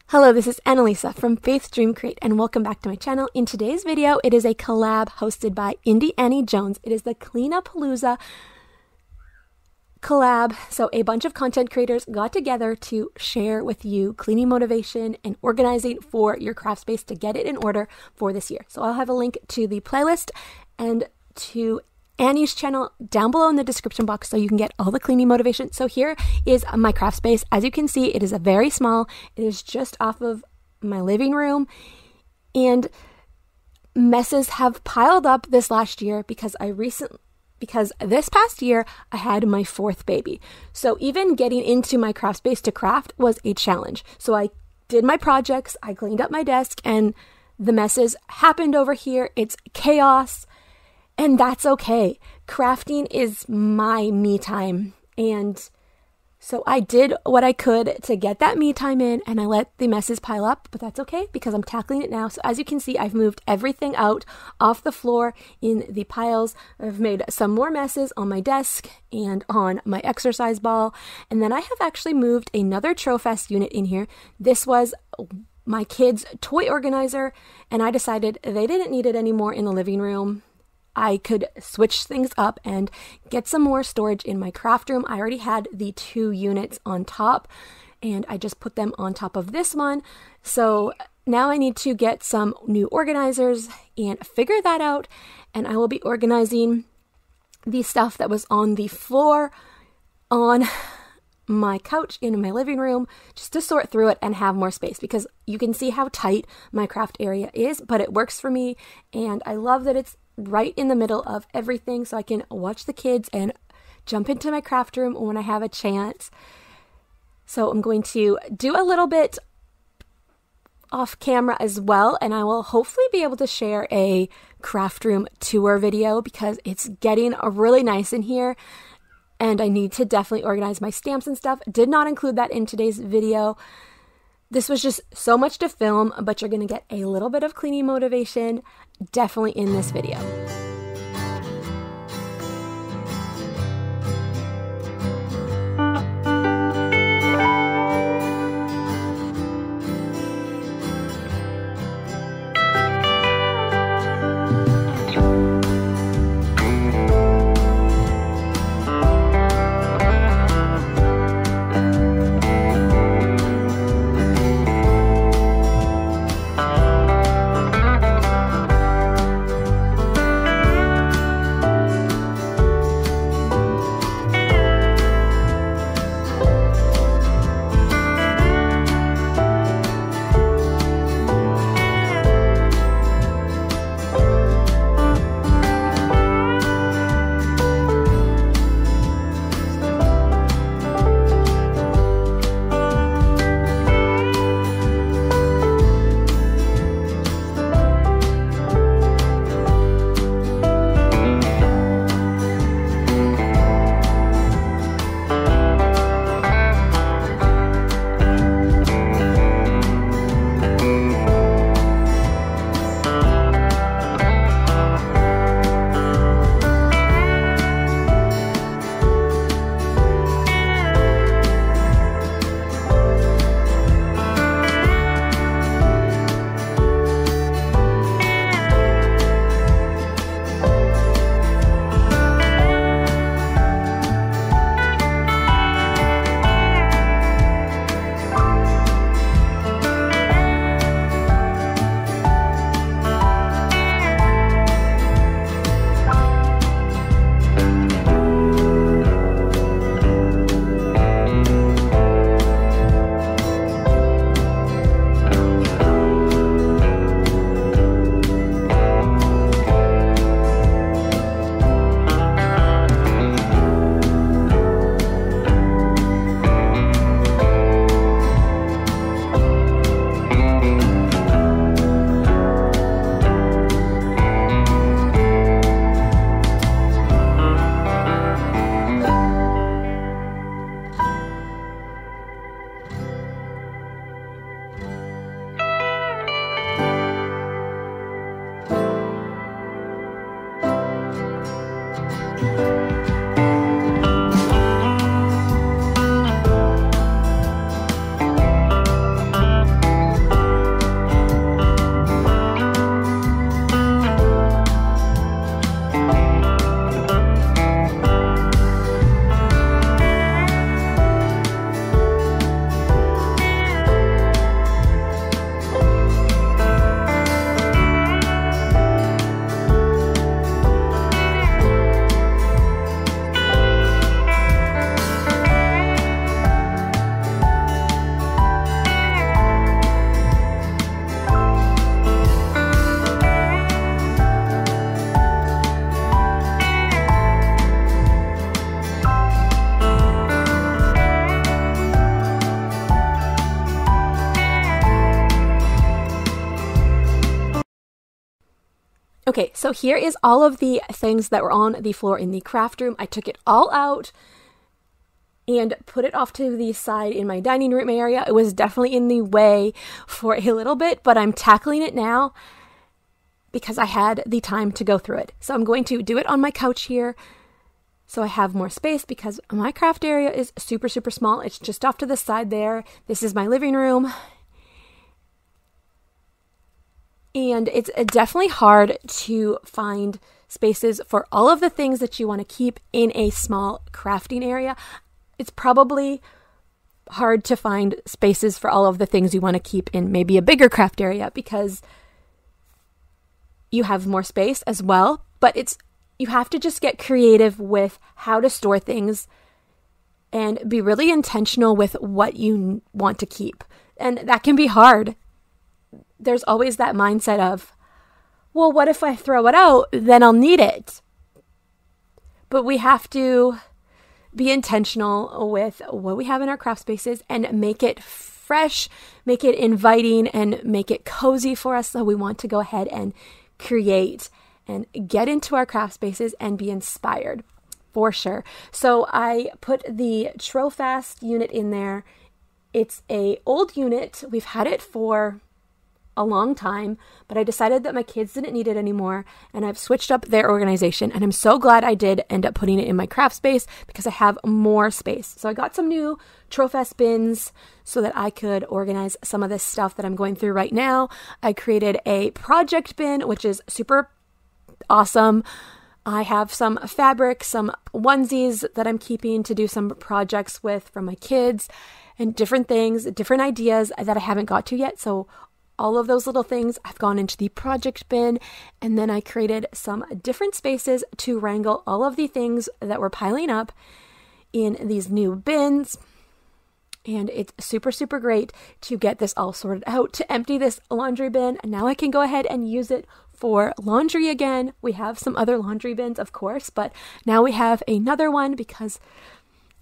Hello, this is Annalisa from Faith Dream Create, and welcome back to my channel. In today's video, it is a collab hosted by Indie Annie Jones. It is the Clean-a-Palooza collab. So a bunch of content creators got together to share with you cleaning motivation and organizing for your craft space to get it in order for this year. So I'll have a link to the playlist and to Annie's channel down below in the description box so you can get all the cleaning motivation. So here is my craft space. As you can see, it is a very small. It is just off of my living room, and messes have piled up this last year because this past year I had my fourth baby. So even getting into my craft space to craft was a challenge. So I did my projects, I cleaned up my desk, and the messes happened over here. It's chaos. And that's okay. Crafting is my me time. And so I did what I could to get that me time in, and I let the messes pile up, but that's okay because I'm tackling it now. So as you can see, I've moved everything out off the floor in the piles. I've made some more messes on my desk and on my exercise ball. And then I have actually moved another Trofest unit in here. This was my kids' toy organizer, and I decided they didn't need it anymore in the living room. I could switch things up and get some more storage in my craft room. I already had the 2 units on top, and I just put them on top of this one. So now I need to get some new organizers and figure that out, and I will be organizing the stuff that was on the floor on my couch in my living room, just to sort through it and have more space, because you can see how tight my craft area is, but it works for me, and I love that it's right in the middle of everything, so I can watch the kids and jump into my craft room when I have a chance. So I'm going to do a little bit off camera as well, and I will hopefully be able to share a craft room tour video because it's getting really nice in here, and I need to definitely organize my stamps and stuff. Did not include that in today's video. This was just so much to film, but you're going to get a little bit of cleaning motivation definitely in this video. Okay, so here is all of the things that were on the floor in the craft room. I took it all out and put it off to the side in my dining room area. It was definitely in the way for a little bit, but I'm tackling it now because I had the time to go through it. So I'm going to do it on my couch here so I have more space because my craft area is super, super small. It's just off to the side there. This is my living room. And it's definitely hard to find spaces for all of the things that you want to keep in a small crafting area. It's probably hard to find spaces for all of the things you want to keep in maybe a bigger craft area because you have more space as well. But you have to just get creative with how to store things and be really intentional with what you want to keep. And that can be hard. There's always that mindset of, well, what if I throw it out? Then I'll need it. But we have to be intentional with what we have in our craft spaces and make it fresh, make it inviting, and make it cozy for us. So we want to go ahead and create and get into our craft spaces and be inspired for sure. So I put the Trofast unit in there. It's an old unit. We've had it for a long time, but I decided that my kids didn't need it anymore, and I've switched up their organization, and I'm so glad I did end up putting it in my craft space because I have more space. So I got some new Trofast bins so that I could organize some of this stuff that I'm going through right now. I created a project bin, which is super awesome. I have some fabric, some onesies that I'm keeping to do some projects with from my kids, and different things, different ideas that I haven't got to yet. So all of those little things I've gone into the project bin, and then I created some different spaces to wrangle all of the things that were piling up in these new bins. And it's super, super great to get this all sorted out, to empty this laundry bin. And now I can go ahead and use it for laundry again. We have some other laundry bins, of course, but now we have another one because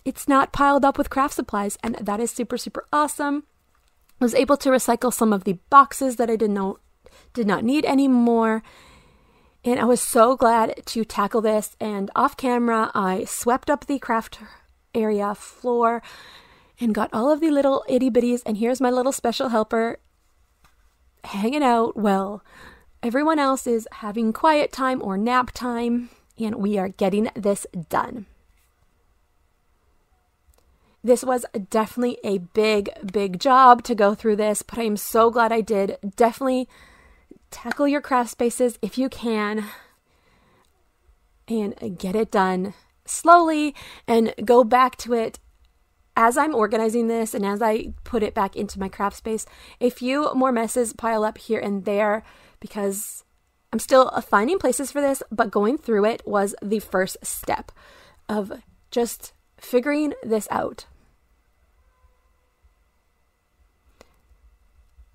it's not piled up with craft supplies, and that is super, super awesome. I was able to recycle some of the boxes that I did not need anymore. And I was so glad to tackle this. And off camera, I swept up the craft area floor and got all of the little itty bitties. And here's my little special helper hanging out while everyone else is having quiet time or nap time. And we are getting this done. This was definitely a big, big job to go through this, but I am so glad I did. Definitely tackle your craft spaces if you can and get it done slowly and go back to it as I'm organizing this and as I put it back into my craft space. A few more messes pile up here and there because I'm still finding places for this, but going through it was the first step of just figuring this out.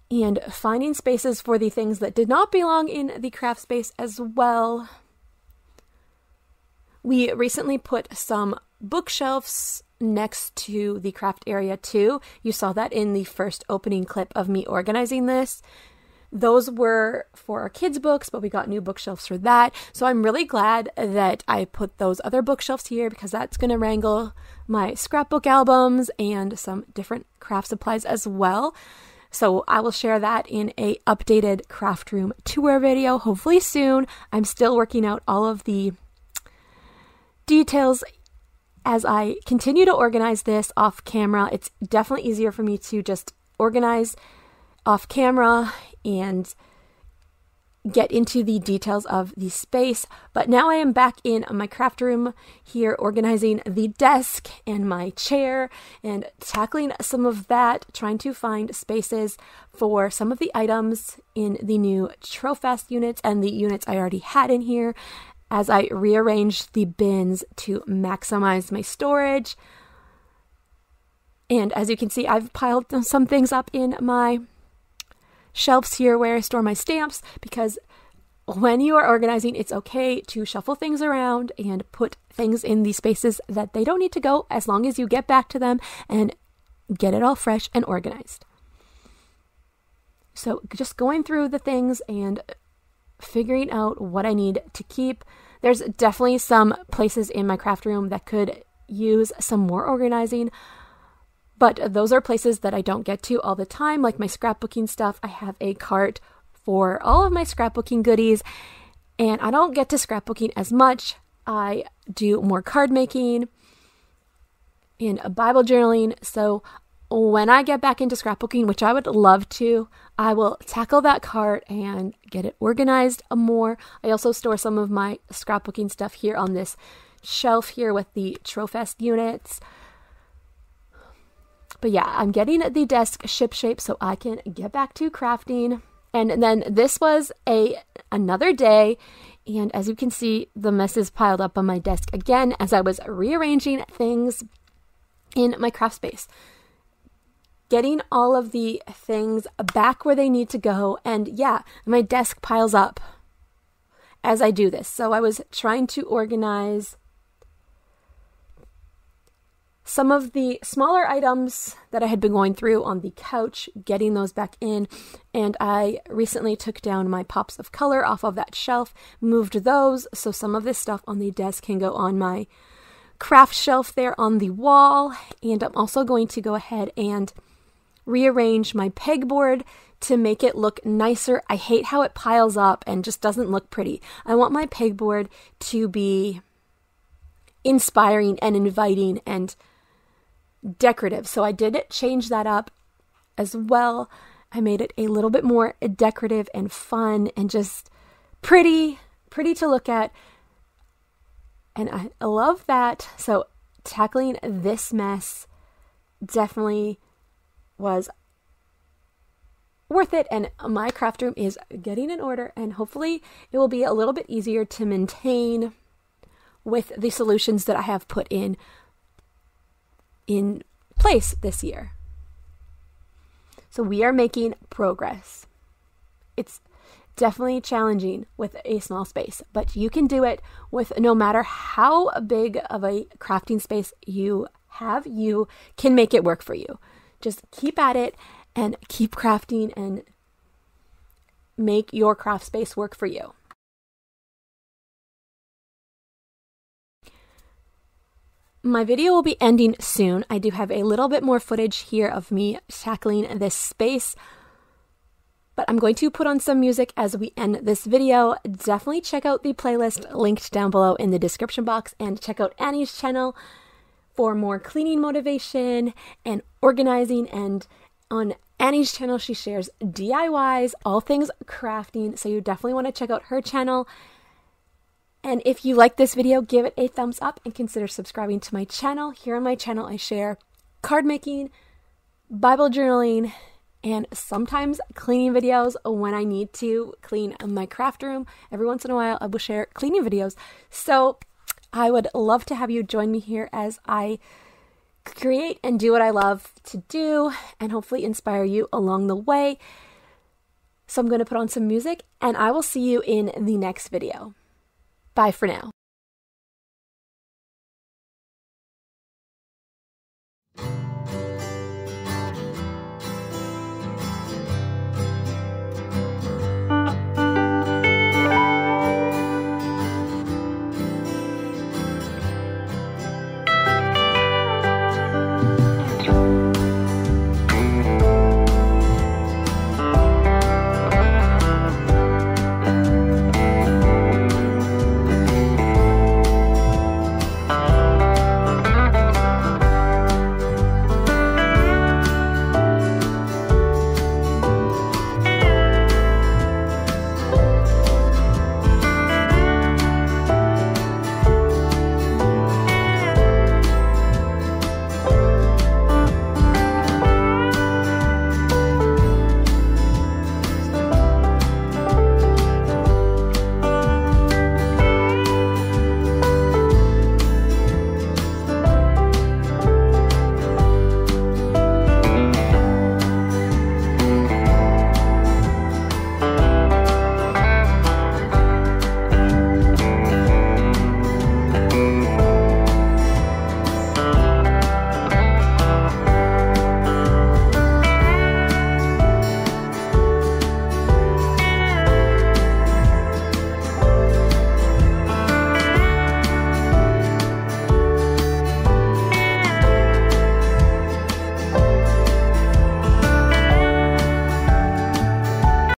And finding spaces for the things that did not belong in the craft space as well. We recently put some bookshelves next to the craft area too. You saw that in the first opening clip of me organizing this. Those were for our kids' books, but we got new bookshelves for that. So I'm really glad that I put those other bookshelves here because that's going to wrangle my scrapbook albums and some different craft supplies as well. So I will share that in a updated craft room tour video, hopefully soon. I'm still working out all of the details as I continue to organize this off camera. It's definitely easier for me to just organize off camera and get into the details of the space. But now I am back in my craft room here, organizing the desk and my chair and tackling some of that, trying to find spaces for some of the items in the new Trofast units and the units I already had in here as I rearranged the bins to maximize my storage. And as you can see, I've piled some things up in my shelves here where I store my stamps, because when you are organizing, it's okay to shuffle things around and put things in the spaces that they don't need to go, as long as you get back to them and get it all fresh and organized. So just going through the things and figuring out what I need to keep. There's definitely some places in my craft room that could use some more organizing, but those are places that I don't get to all the time, like my scrapbooking stuff. I have a cart for all of my scrapbooking goodies, and I don't get to scrapbooking as much. I do more card making and Bible journaling, so when I get back into scrapbooking, which I would love to, I will tackle that cart and get it organized more. I also store some of my scrapbooking stuff here on this shelf here with the Trofest units. But yeah, I'm getting the desk shipshape so I can get back to crafting. And then this was another day, and as you can see, the mess is piled up on my desk again as I was rearranging things in my craft space. Getting all of the things back where they need to go, and yeah, my desk piles up as I do this. So I was trying to organize some of the smaller items that I had been going through on the couch, getting those back in, and I recently took down my pops of color off of that shelf, moved those, so some of this stuff on the desk can go on my craft shelf there on the wall, and I'm also going to go ahead and rearrange my pegboard to make it look nicer. I hate how it piles up and just doesn't look pretty. I want my pegboard to be inspiring and inviting and decorative. So I did change that up as well. I made it a little bit more decorative and fun and just pretty to look at. And I love that. So tackling this mess definitely was worth it, and my craft room is getting in order, and hopefully it will be a little bit easier to maintain with the solutions that I have put in place this year. So we are making progress. It's definitely challenging with a small space, but you can do it with no matter how big of a crafting space you have. You can make it work for you. Just keep at it and keep crafting and make your craft space work for you. My video will be ending soon. I do have a little bit more footage here of me tackling this space, but I'm going to put on some music as we end this video. Definitely check out the playlist linked down below in the description box, and check out Annie's channel for more cleaning motivation and organizing. And on Annie's channel, she shares DIYs, all things crafting, so you definitely want to check out her channel. And if you like this video, give it a thumbs up and consider subscribing to my channel. Here on my channel, I share card making, Bible journaling, and sometimes cleaning videos when I need to clean my craft room. Every once in a while, I will share cleaning videos. So I would love to have you join me here as I create and do what I love to do, and hopefully inspire you along the way. So I'm going to put on some music, and I will see you in the next video. Bye for now.